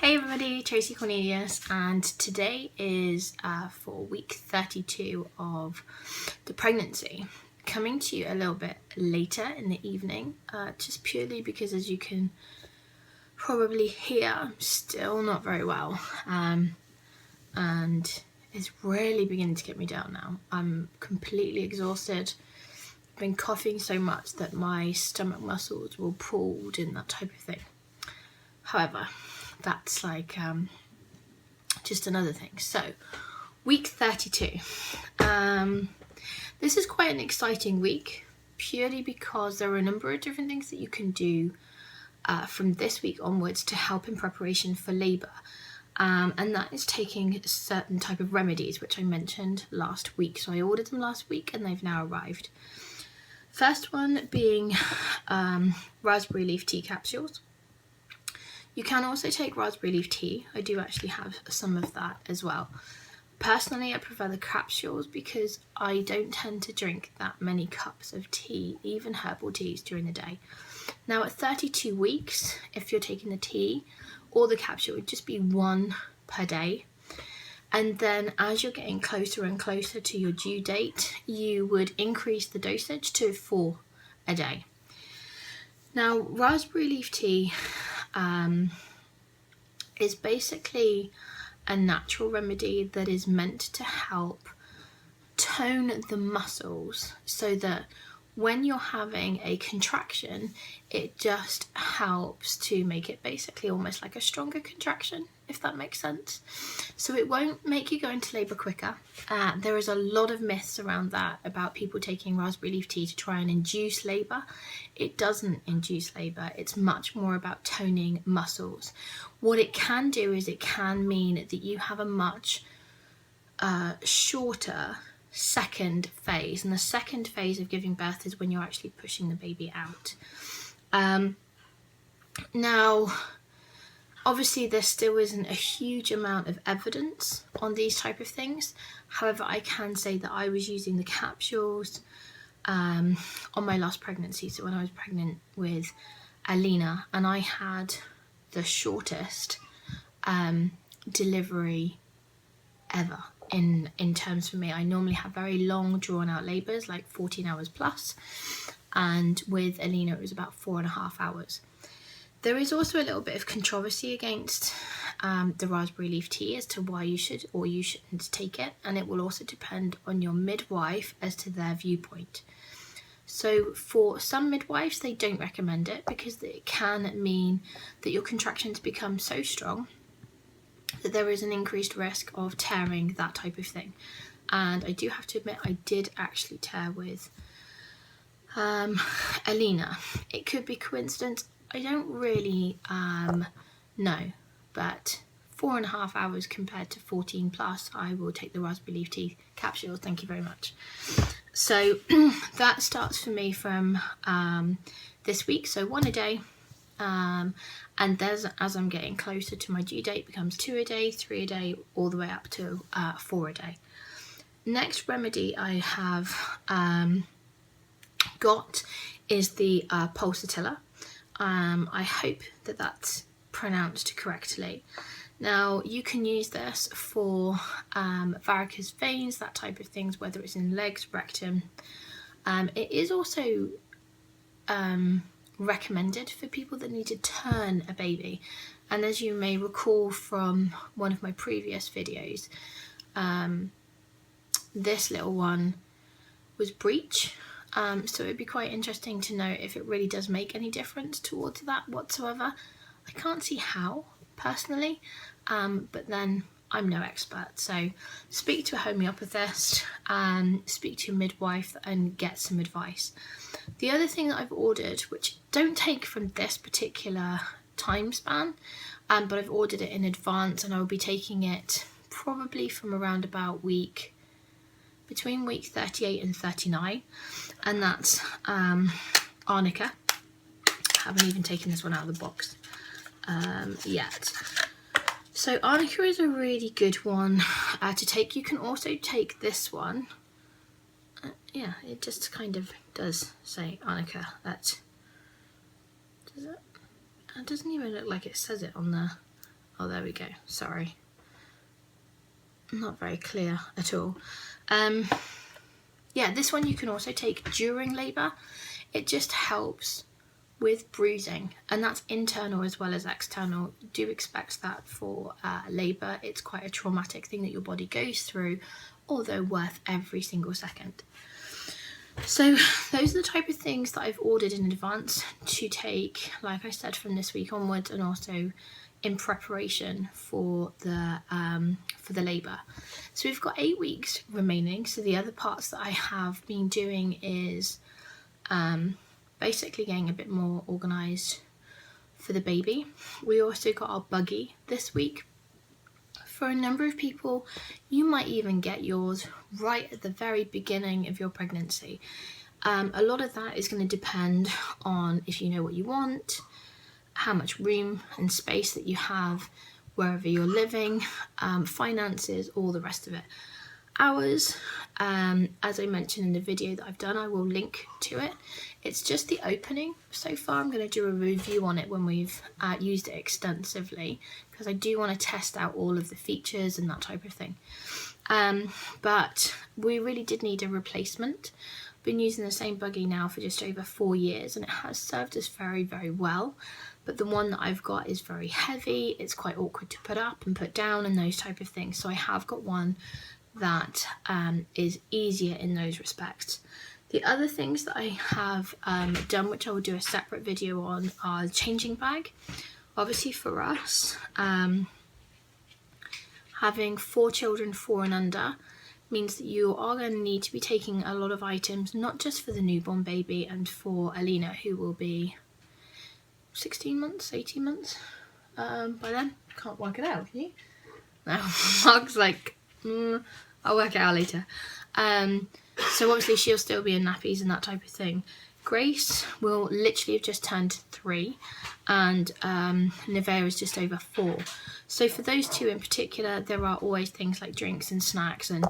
Hey everybody, Traci Cornelius, and today is for week 32 of the pregnancy. Coming to you a little bit later in the evening, just purely because, as you can probably hear, I'm still not very well, and it's really beginning to get me down now. I'm completely exhausted. I've been coughing so much that my stomach muscles were pulled and that type of thing. However, that's like just another thing. So week 32, this is quite an exciting week, purely because there are a number of different things that you can do from this week onwards to help in preparation for labour, and that is taking certain type of remedies which I mentioned last week. So I ordered them last week and they've now arrived. First one being raspberry leaf tea capsules. You can also take raspberry leaf tea. I do actually have some of that as well. Personally, I prefer the capsules because I don't tend to drink that many cups of tea, even herbal teas, during the day. Now at 32 weeks, if you're taking the tea or the capsule, it would just be one per day. And then as you're getting closer and closer to your due date, you would increase the dosage to 4 a day. Now, raspberry leaf tea is basically a natural remedy that is meant to help tone the muscles so that when you're having a contraction, it just helps to make it basically almost like a stronger contraction, if that makes sense. So it won't make you go into labour quicker. There is a lot of myths around that, about people taking raspberry leaf tea to try and induce labour. It doesn't induce labour. It's much more about toning muscles. What it can do is it can mean that you have a much shorter second phase, and the second phase of giving birth is when you're actually pushing the baby out. Now, obviously there still isn't a huge amount of evidence on these type of things. However, I can say that I was using the capsules on my last pregnancy, so when I was pregnant with Alina, and I had the shortest delivery ever. In terms for me, I normally have very long drawn out labours, like 14 hours plus, and with Alina it was about 4.5 hours. There is also a little bit of controversy against the raspberry leaf tea as to why you should or you shouldn't take it, and it will also depend on your midwife as to their viewpoint. So for some midwives, they don't recommend it because it can mean that your contractions become so strong that there is an increased risk of tearing, that type of thing. And I do have to admit, I did actually tear with Alina. It could be coincidence, I don't really know, but 4.5 hours compared to 14 plus, I will take the raspberry leaf tea capsules, thank you very much. So that starts for me from this week, so 1 a day. And there's, as I'm getting closer to my due date, becomes 2 a day, 3 a day, all the way up to 4 a day. Next remedy I have got is the pulsatilla. I hope that that's pronounced correctly. Now, you can use this for varicose veins, that type of things, whether it's in legs, rectum. It is also recommended for people that need to turn a baby, and as you may recall from one of my previous videos, this little one was breech, so it'd be quite interesting to know if it really does make any difference towards that whatsoever. I can't see how personally, but then I'm no expert, so speak to a homeopathist, speak to a midwife and get some advice. The other thing that I've ordered, which don't take from this particular time span, but I've ordered it in advance, and I will be taking it probably from around about between week 38 and 39, and that's arnica. I haven't even taken this one out of the box yet. So arnica is a really good one to take. You can also take this one. Yeah, it just kind of does say arnica. Does it? It doesn't even look like it says it on the Oh, there we go. Sorry. Not very clear at all. Yeah, this one you can also take during labour. It just helps with bruising, and that's internal as well as external. Do expect that for labour. It's quite a traumatic thing that your body goes through, although worth every single second. So those are the type of things that I've ordered in advance to take, like I said, from this week onwards, and also in preparation for the labour. So we've got 8 weeks remaining. So the other parts that I have been doing is basically getting a bit more organised for the baby. We also got our buggy this week. For a number of people, you might even get yours right at the very beginning of your pregnancy. A lot of that is going to depend on if you know what you want, how much room and space that you have, wherever you're living, finances, all the rest of it. Ours, as I mentioned in the video that I've done, I will link to it. It's just the opening so far. I'm going to do a review on it when we've used it extensively, because I do want to test out all of the features and that type of thing. But we really did need a replacement. Been using the same buggy now for just over 4 years, and it has served us very, very well. But the one that I've got is very heavy. It's quite awkward to put up and put down and those type of things. So I have got one that is easier in those respects. The other things that I have done, which I will do a separate video on, are the changing bag. Obviously for us, having 4 children 4 and under means that you are going to need to be taking a lot of items, not just for the newborn baby and for Alina, who will be 16 months, 18 months by then. Can't work it out, can you? No, Mark's like, I'll work it out later. So obviously she'll still be in nappies and that type of thing. Grace will literally have just turned 3, and Nevaeh is just over 4. So for those two in particular, there are always things like drinks and snacks and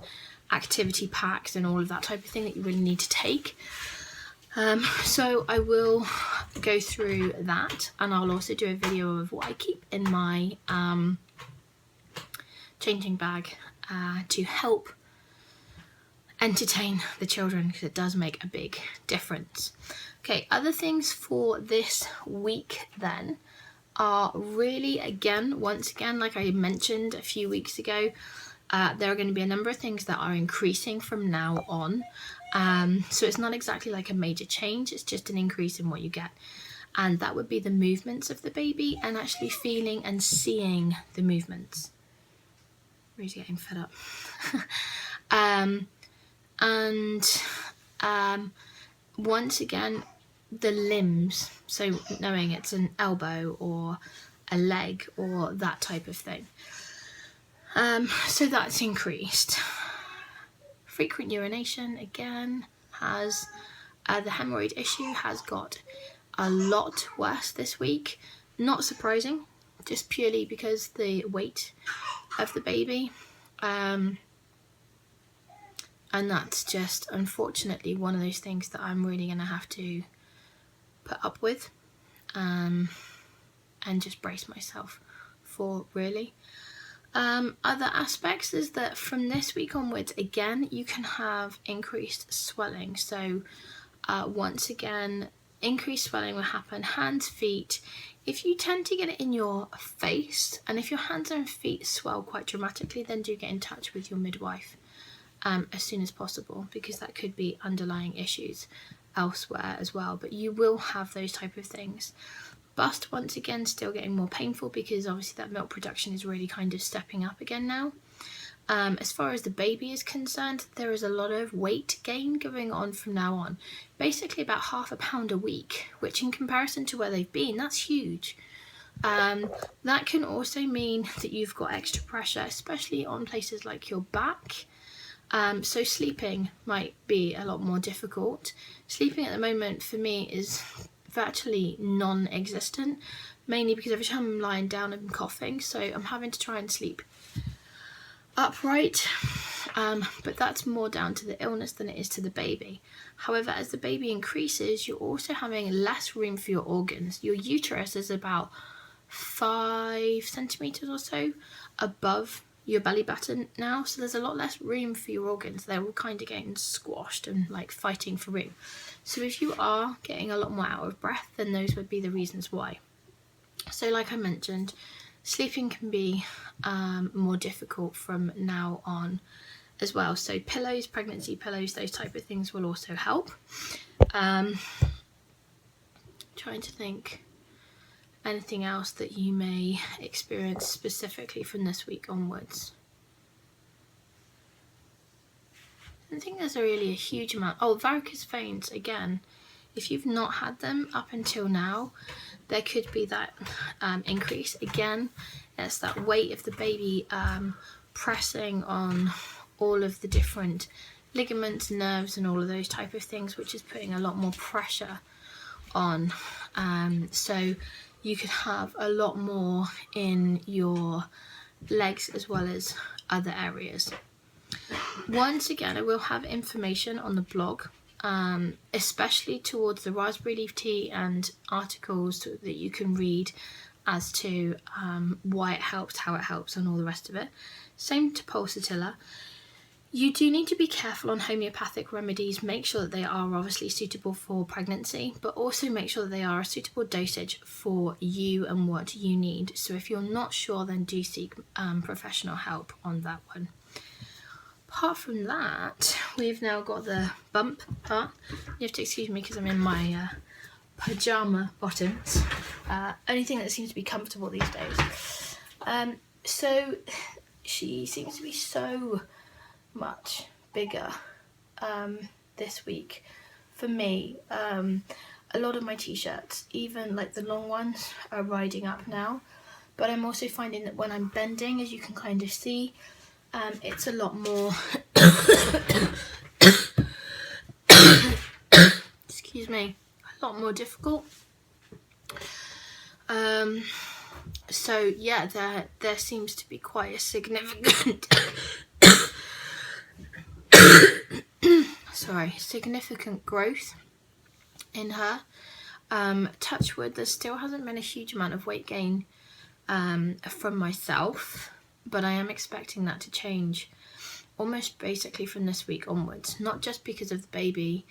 activity packs and all of that type of thing that you really need to take. So I will go through that, and I'll also do a video of what I keep in my changing bag to help entertain the children, because it does make a big difference. Okay, other things for this week then are really, once again, like I mentioned a few weeks ago, there are going to be a number of things that are increasing from now on. So it's not exactly like a major change, it's just an increase in what you get. And that would be the movements of the baby and actually feeling and seeing the movements. Really getting fed up. Once again, the limbs, so knowing it's an elbow or a leg or that type of thing. So that's increased. Frequent urination again has, the hemorrhoid issue has got a lot worse this week. Not surprising, just purely because the weight of the baby. And that's just unfortunately one of those things that I'm really going to have to put up with and just brace myself for, really. Other aspects is that from this week onwards, again, you can have increased swelling. So once again, increased swelling will happen, hands, feet. If you tend to get it in your face, and if your hands and feet swell quite dramatically, then do get in touch with your midwife as soon as possible, because that could be underlying issues elsewhere as well. But you will have those type of things. Bust, once again, still getting more painful, because obviously that milk production is really kind of stepping up again now. As far as the baby is concerned, there is a lot of weight gain going on from now on. Basically about ½ pound a week, which in comparison to where they've been, that's huge. That can also mean that you've got extra pressure, especially on places like your back. So sleeping might be a lot more difficult. Sleeping at the moment for me is virtually non-existent, mainly because every time I'm lying down I'm coughing, so I'm having to try and sleep upright, but that's more down to the illness than it is to the baby. However, as the baby increases, you're also having less room for your organs. Your uterus is about 5 centimeters or so above your belly button now, so there's a lot less room for your organs. They're all kind of getting squashed and like fighting for room. So if you are getting a lot more out of breath, then those would be the reasons why. So like I mentioned, sleeping can be more difficult from now on as well. So pillows, pregnancy pillows, those type of things will also help. Trying to think anything else that you may experience specifically from this week onwards. I think there's really a huge amount. Oh, varicose veins again. If you've not had them up until now, there could be that increase. Again, it's that weight of the baby pressing on all of the different ligaments, nerves, and all of those type of things, which is putting a lot more pressure on. So you could have a lot more in your legs as well as other areas. Once again, I will have information on the blog, especially towards the raspberry leaf tea and articles that you can read as to why it helps, how it helps, and all the rest of it. Same to pulsatilla. You do need to be careful on homeopathic remedies. Make sure that they are obviously suitable for pregnancy, but also make sure that they are a suitable dosage for you and what you need. So if you're not sure, then do seek professional help on that one. Apart from that, we've now got the bump part. You have to excuse me because I'm in my pajama bottoms. Only thing that seems to be comfortable these days. So she seems to be so much bigger this week for me. A lot of my t-shirts, even like the long ones, are riding up now, but I'm also finding that when I'm bending, as you can kind of see, it's a lot more excuse me, a lot more difficult. So yeah, there seems to be quite a significant significant growth in her. Touch wood, there still hasn't been a huge amount of weight gain from myself, but I am expecting that to change almost basically from this week onwards, not just because of the baby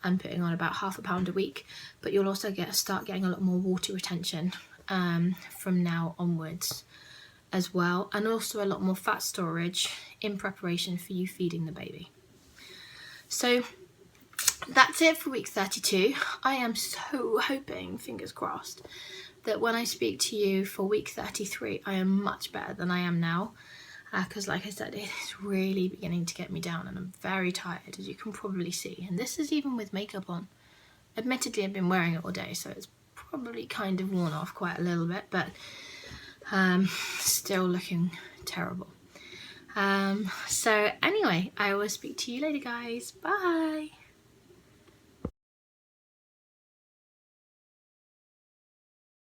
and putting on about ½ pound a week, but you'll also start getting a lot more water retention from now onwards as well, and also a lot more fat storage in preparation for you feeding the baby. So that's it for week 32. I am so hoping, fingers crossed, that when I speak to you for week 33, I am much better than I am now. Because like I said, it is really beginning to get me down and I'm very tired, as you can probably see. And this is even with makeup on. Admittedly, I've been wearing it all day, so it's probably kind of worn off quite a little bit, but still looking terrible. So anyway, I will speak to you later, guys. Bye!